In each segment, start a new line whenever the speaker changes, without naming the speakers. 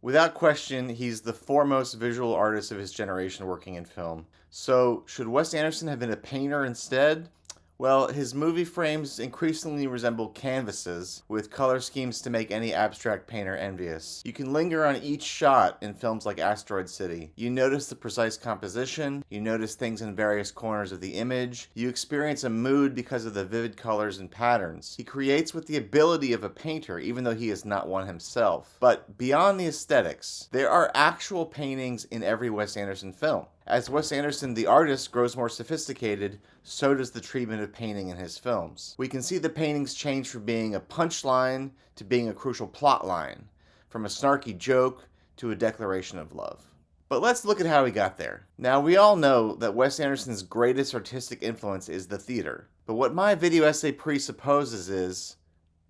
Without question, he's the foremost visual artist of his generation working in film. So, should Wes Anderson have been a painter instead? Well, his movie frames increasingly resemble canvases, with color schemes to make any abstract painter envious. You can linger on each shot in films like Asteroid City. You notice the precise composition, you notice things in various corners of the image, you experience a mood because of the vivid colors and patterns. He creates with the ability of a painter, even though he is not one himself. But beyond the aesthetics, there are actual paintings in every Wes Anderson film. As Wes Anderson, the artist, grows more sophisticated, so does the treatment of painting in his films. We can see the paintings change from being a punchline to being a crucial plot line, from a snarky joke to a declaration of love. But let's look at how he got there. Now, we all know that Wes Anderson's greatest artistic influence is the theater. But what my video essay presupposes is,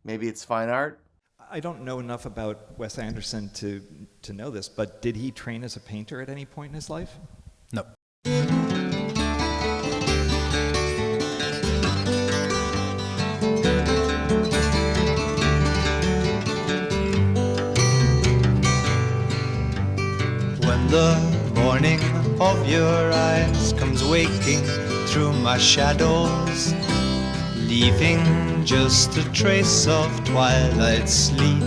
maybe it's fine art?
I don't know enough about Wes Anderson to know this, but did he train as a painter at any point in his life?
No.
When the morning of your eyes comes waking through my shadows, leaving just a trace of twilight sleep,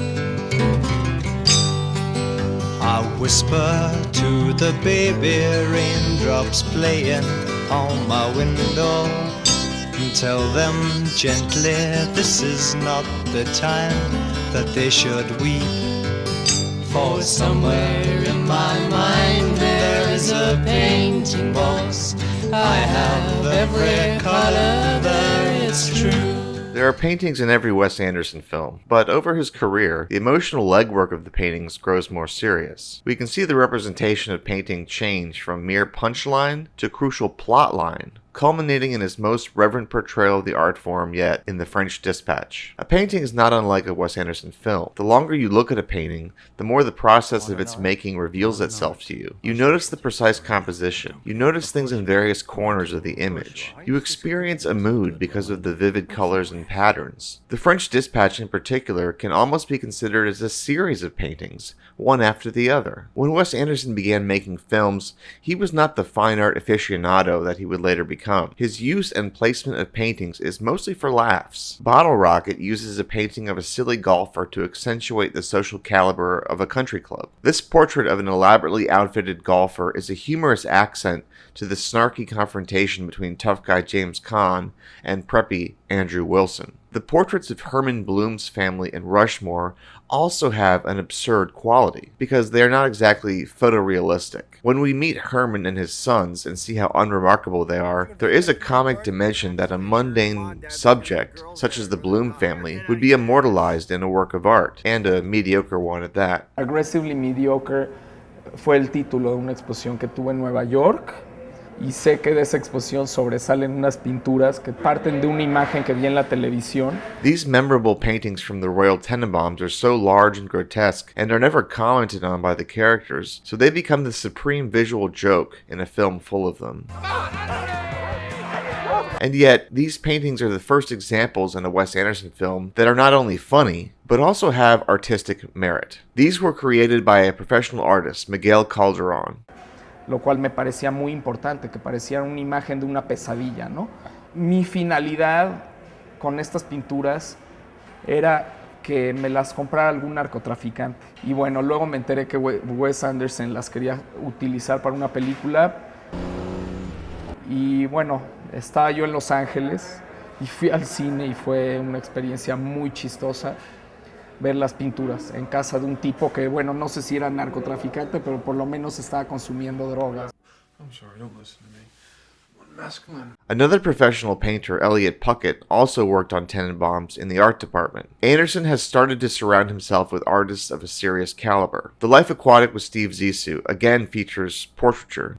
I whisper to the baby raindrops playing on my window, and tell them gently this is not the time that they should weep. For somewhere in my mind there is a painting box. I have every color there, it's true.
There are paintings in every Wes Anderson film, but over his career, the emotional legwork of the paintings grows more serious. We can see the representation of painting change from mere punchline to crucial plot line, culminating in his most reverent portrayal of the art form yet in The French Dispatch. A painting is not unlike a Wes Anderson film. The longer you look at a painting, the more the process of its making reveals itself to you. You notice the precise composition. You notice things in various corners of the image. You experience a mood because of the vivid colors and patterns. The French Dispatch in particular can almost be considered as a series of paintings, one after the other. When Wes Anderson began making films, he was not the fine art aficionado that he would later become. His use and placement of paintings is mostly for laughs. Bottle Rocket uses a painting of a silly golfer to accentuate the social caliber of a country club. This portrait of an elaborately outfitted golfer is a humorous accent to the snarky confrontation between tough guy James Caan and preppy Andrew Wilson. The portraits of Herman Bloom's family and Rushmore also have an absurd quality, because they are not exactly photorealistic. When we meet Herman and his sons and see how unremarkable they are, there is a comic dimension that a mundane subject, such as the Bloom family, would be immortalized in a work of art, and a mediocre one at that.
Aggressively Mediocre fue el título de una exposición que tuve en Nueva York. Y sé que de esa exposición sobresalen unas pinturas que parten de una imagen que vi en la televisión.
These memorable paintings from the Royal Tenenbaums are so large and grotesque and are never commented on by the characters, so they become the supreme visual joke in a film full of them. And yet, these paintings are the first examples in a Wes Anderson film that are not only funny, but also have artistic merit. These were created by a professional artist, Miguel Calderón.
Lo cual me parecía muy importante, que parecía una imagen de una pesadilla, ¿no? Mi finalidad con estas pinturas era que me las comprara algún narcotraficante. Y bueno, luego me enteré que Wes Anderson las quería utilizar para una película. Y bueno, estaba yo en Los Ángeles y fui al cine y fue una experiencia muy chistosa ver las pinturas en casa de un tipo que, bueno, no sé si era narcotraficante, pero por lo menos estaba consumiendo drogas.
Another professional painter, Elliot Puckett, also worked on Tenenbaums in the art department. Anderson has started to surround himself with artists of a serious caliber. The Life Aquatic with Steve Zissou again features portraiture,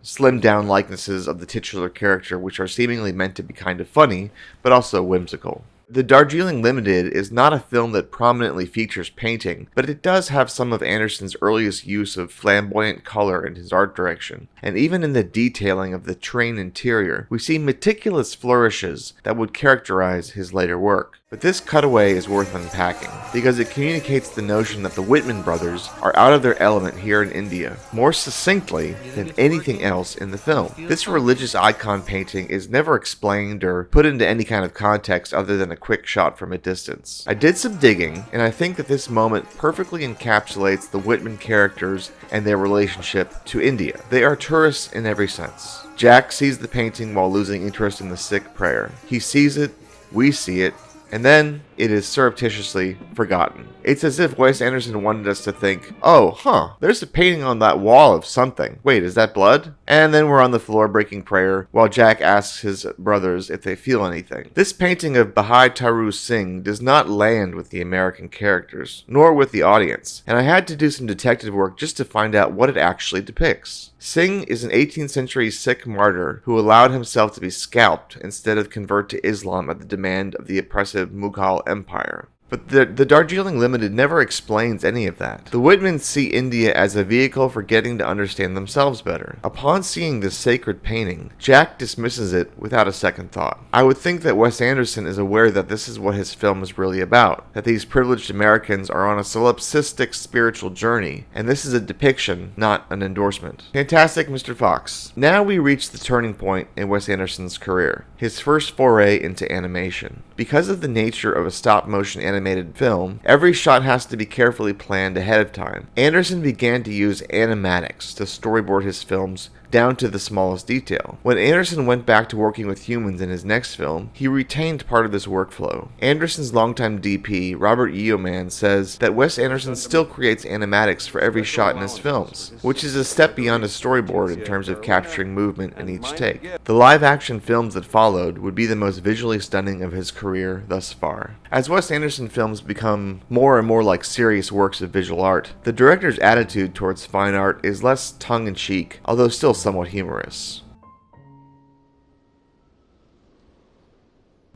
slimmed-down likenesses of the titular character, which are seemingly meant to be kind of funny, but also whimsical. The Darjeeling Limited is not a film that prominently features painting, but it does have some of Anderson's earliest use of flamboyant color in his art direction, and even in the detailing of the train interior, we see meticulous flourishes that would characterize his later work. But this cutaway is worth unpacking, because it communicates the notion that the Whitman brothers are out of their element here in India, more succinctly than anything else in the film. This religious icon painting is never explained or put into any kind of context other than a quick shot from a distance. I did some digging, and I think that this moment perfectly encapsulates the Whitman characters and their relationship to India. They are tourists in every sense. Jack sees the painting while losing interest in the Sikh prayer. He sees it, we see it, and then it is surreptitiously forgotten. It's as if Wes Anderson wanted us to think, oh, there's a painting on that wall of something. Wait, is that blood? And then we're on the floor breaking prayer while Jack asks his brothers if they feel anything. This painting of Bhai Taru Singh does not land with the American characters, nor with the audience, and I had to do some detective work just to find out what it actually depicts. Singh is an 18th century Sikh martyr who allowed himself to be scalped instead of convert to Islam at the demand of the oppressive Mughal Empire. But the Darjeeling Limited never explains any of that. The Whitmans see India as a vehicle for getting to understand themselves better. Upon seeing this sacred painting, Jack dismisses it without a second thought. I would think that Wes Anderson is aware that this is what his film is really about, that these privileged Americans are on a solipsistic spiritual journey, and this is a depiction, not an endorsement. Fantastic, Mr. Fox. Now we reach the turning point in Wes Anderson's career, his first foray into animation. Because of the nature of a stop-motion animated film, every shot has to be carefully planned ahead of time. Anderson began to use animatics to storyboard his films down to the smallest detail. When Anderson went back to working with humans in his next film, he retained part of this workflow. Anderson's longtime DP, Robert Yeoman, says that Wes Anderson still creates animatics for every shot in his films, which is a step beyond a storyboard in terms of capturing movement in each take. The live-action films that followed would be the most visually stunning of his career thus far. As Wes Anderson films become more and more like serious works of visual art, the director's attitude towards fine art is less tongue-in-cheek, although still somewhat humorous.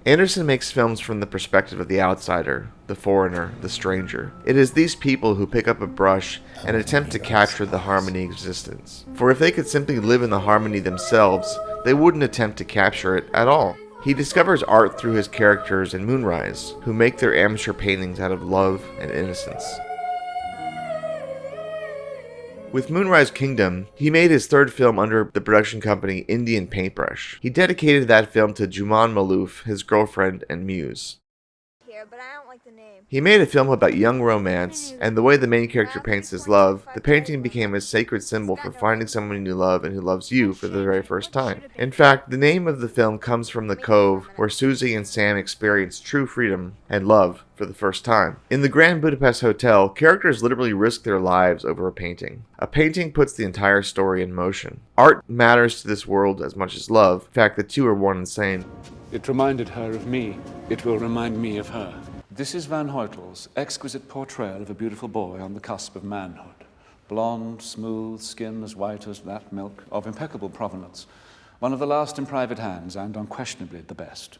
Anderson makes films from the perspective of the outsider, the foreigner, the stranger. It is these people who pick up a brush and attempt to capture the harmony of existence. For if they could simply live in the harmony themselves, they wouldn't attempt to capture it at all. He discovers art through his characters in Moonrise, who make their amateur paintings out of love and innocence. With Moonrise Kingdom, he made his third film under the production company Indian Paintbrush. He dedicated that film to Juman Malouf, his girlfriend and muse.
But I don't like the name.
He made a film about young romance, and the way the main character paints his love, the painting became a sacred symbol for finding someone you love and who loves you for the very first time. In fact, the name of the film comes from the cove where Susie and Sam experience true freedom and love for the first time. In the Grand Budapest Hotel, characters literally risk their lives over a painting. A painting puts the entire story in motion. Art matters to this world as much as love. In fact, the two are one and the same.
It reminded her of me. It will remind me of her. This is Van Hoytel's exquisite portrayal of a beautiful boy on the cusp of manhood. Blonde, smooth, skin as white as that milk, of impeccable provenance. One of the last in private hands, and unquestionably the best.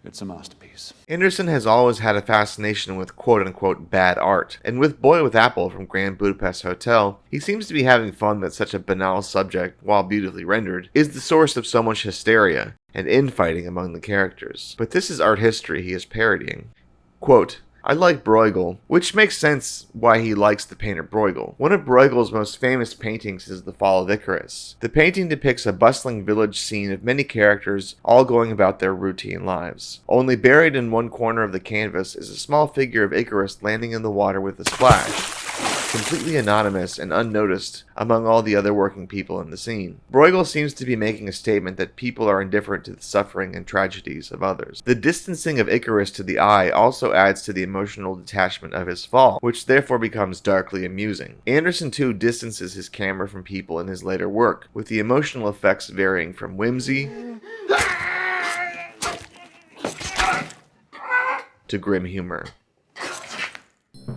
It's a masterpiece.
Anderson has always had a fascination with quote-unquote bad art, and with Boy with Apple from Grand Budapest Hotel, he seems to be having fun that such a banal subject, while beautifully rendered, is the source of so much hysteria and infighting among the characters. But this is art history he is parodying. Quote, I like Bruegel, which makes sense why he likes the painter Bruegel. One of Bruegel's most famous paintings is The Fall of Icarus. The painting depicts a bustling village scene of many characters all going about their routine lives. Only buried in one corner of the canvas is a small figure of Icarus landing in the water with a splash, completely anonymous and unnoticed among all the other working people in the scene. Bruegel seems to be making a statement that people are indifferent to the suffering and tragedies of others. The distancing of Icarus to the eye also adds to the emotional detachment of his fall, which therefore becomes darkly amusing. Anderson too distances his camera from people in his later work, with the emotional effects varying from whimsy to grim humor.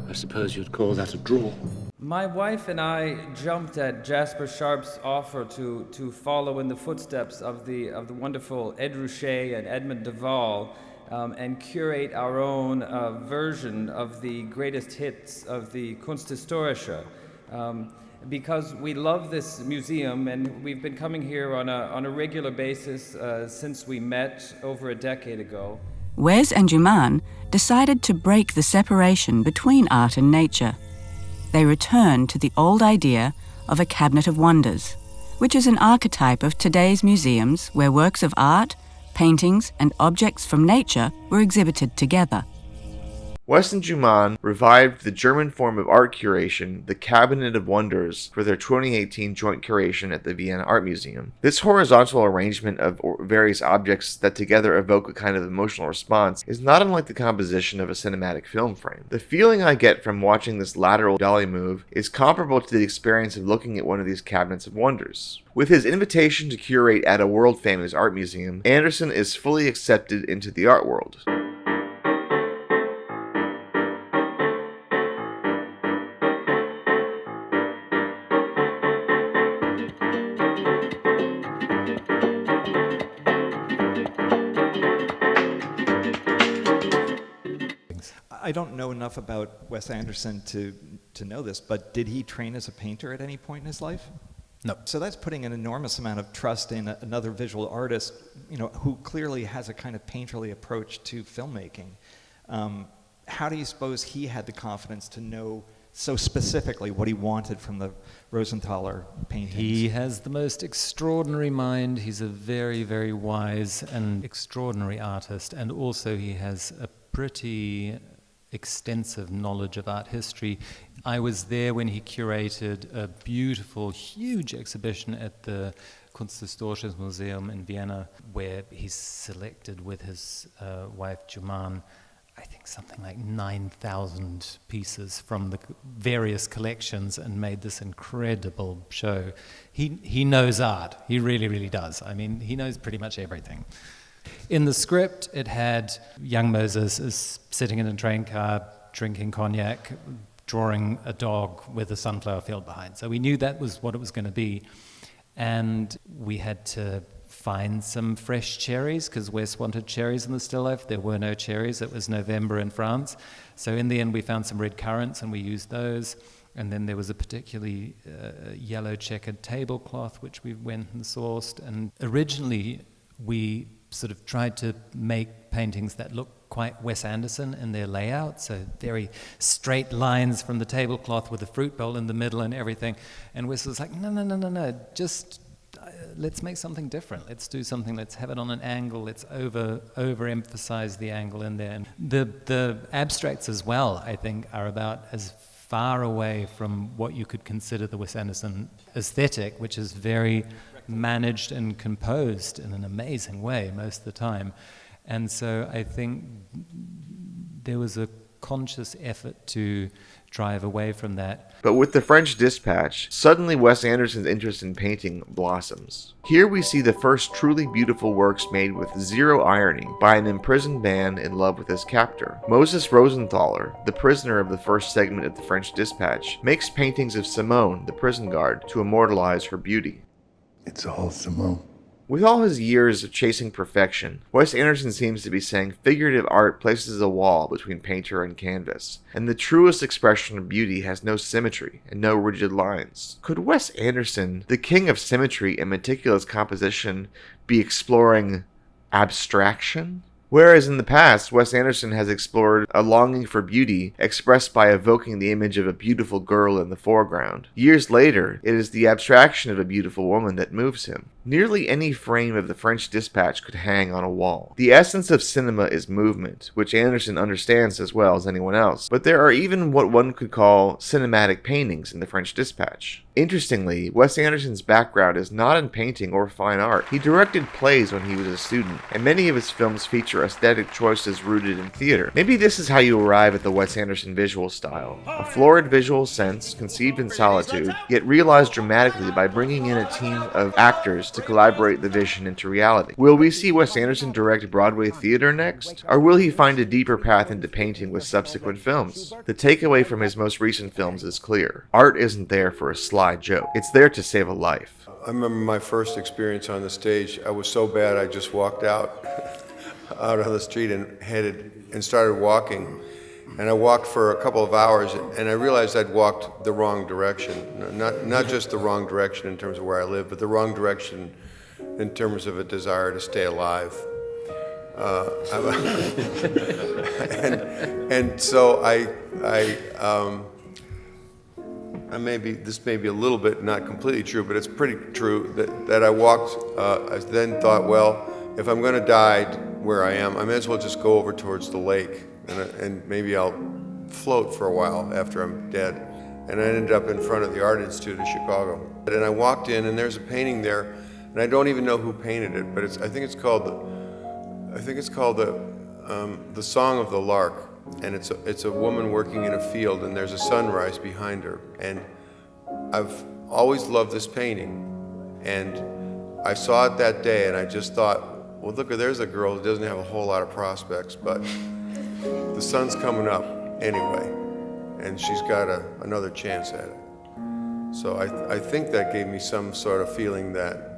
I suppose you'd call that a draw.
My wife and I jumped at Jasper Sharp's offer to follow in the footsteps of the wonderful Ed Ruscha and Edmund Duval and curate our own version of the greatest hits of the Kunsthistorische. Because we love this museum and we've been coming here on a regular basis since we met over a decade ago.
Wes and Juman decided to break the separation between art and nature. They returned to the old idea of a cabinet of wonders, which is an archetype of today's museums where works of art, paintings, and objects from nature were exhibited together.
Wes and Juman revived the German form of art curation, the Cabinet of Wonders, for their 2018 joint curation at the Vienna Art Museum. This horizontal arrangement of various objects that together evoke a kind of emotional response is not unlike the composition of a cinematic film frame. The feeling I get from watching this lateral dolly move is comparable to the experience of looking at one of these cabinets of wonders. With his invitation to curate at a world-famous art museum, Anderson is fully accepted into the art world.
I don't know enough about Wes Anderson to know this, but did he train as a painter at any point in his life?
No.
So that's putting an enormous amount of trust in another visual artist, who clearly has a kind of painterly approach to filmmaking. How do you suppose he had the confidence to know so specifically what he wanted from the Rosenthaler paintings?
He has the most extraordinary mind. He's a very, very wise and extraordinary artist, and also he has a pretty extensive knowledge of art history. I was there when he curated a beautiful, huge exhibition at the Kunsthistorisches Museum in Vienna, where he selected with his wife Juman, I think something like 9,000 pieces from the various collections and made this incredible show. He knows art. He really, really does. I mean, he knows pretty much everything. In the script, it had young Moses is sitting in a train car, drinking cognac, drawing a dog with a sunflower field behind. So we knew that was what it was going to be. And we had to find some fresh cherries, because Wes wanted cherries in the still life. There were no cherries. It was November in France. So in the end, we found some red currants, and we used those. And then there was a particularly yellow checkered tablecloth, which we went and sourced. And originally, we sort of tried to make paintings that look quite Wes Anderson in their layout, so very straight lines from the tablecloth with a fruit bowl in the middle and everything. And Wes was like, no, just let's make something different. Let's do something, let's have it on an angle, let's overemphasize the angle in there. And the abstracts as well, I think, are about as far away from what you could consider the Wes Anderson aesthetic, which is very managed and composed in an amazing way most of the time. And so I think there was a conscious effort to drive away from that.
But with The French Dispatch, suddenly Wes Anderson's interest in painting blossoms. Here we see the first truly beautiful works made with zero irony by an imprisoned man in love with his captor. Moses Rosenthaler, the prisoner of the first segment of The French Dispatch, makes paintings of Simone, the prison guard, to immortalize her beauty.
It's all Simone.
With all his years of chasing perfection, Wes Anderson seems to be saying figurative art places a wall between painter and canvas, and the truest expression of beauty has no symmetry and no rigid lines. Could Wes Anderson, the king of symmetry and meticulous composition, be exploring abstraction? Whereas in the past, Wes Anderson has explored a longing for beauty expressed by evoking the image of a beautiful girl in the foreground. Years later, it is the abstraction of a beautiful woman that moves him. Nearly any frame of The French Dispatch could hang on a wall. The essence of cinema is movement, which Anderson understands as well as anyone else, but there are even what one could call cinematic paintings in The French Dispatch. Interestingly, Wes Anderson's background is not in painting or fine art. He directed plays when he was a student, and many of his films feature aesthetic choices rooted in theater. Maybe this is how you arrive at the Wes Anderson visual style. A florid visual sense, conceived in solitude, yet realized dramatically by bringing in a team of actors to collaborate the vision into reality. Will we see Wes Anderson direct Broadway theater next? Or will he find a deeper path into painting with subsequent films? The takeaway from his most recent films is clear. Art isn't there for a sly joke. It's there to save a life.
I remember my first experience on the stage. I was so bad I just walked out on the street and started walking. And I walked for a couple of hours, and I realized I'd walked the wrong direction. Not just the wrong direction in terms of where I live, but the wrong direction in terms of a desire to stay alive. and so this may be a little bit not completely true, but it's pretty true that I walked. I then thought, well, if I'm going to die where I am, I may as well just go over towards the lake, and maybe I'll float for a while after I'm dead. And I ended up in front of the Art Institute of Chicago, and I walked in, and there's a painting there, and I don't even know who painted it, but I think it's called the Song of the Lark. And it's a woman working in a field, and there's a sunrise behind her. And I've always loved this painting, and I saw it that day, and I just thought, well, look, there's a girl who doesn't have a whole lot of prospects, but the sun's coming up anyway, and she's got another chance at it. So I think that gave me some sort of feeling that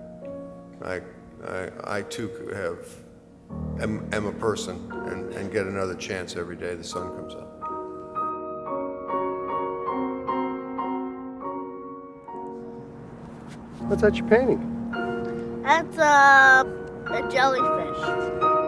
I too am a person and get another chance every day the sun comes up.
What's that you're painting?
That's a jellyfish.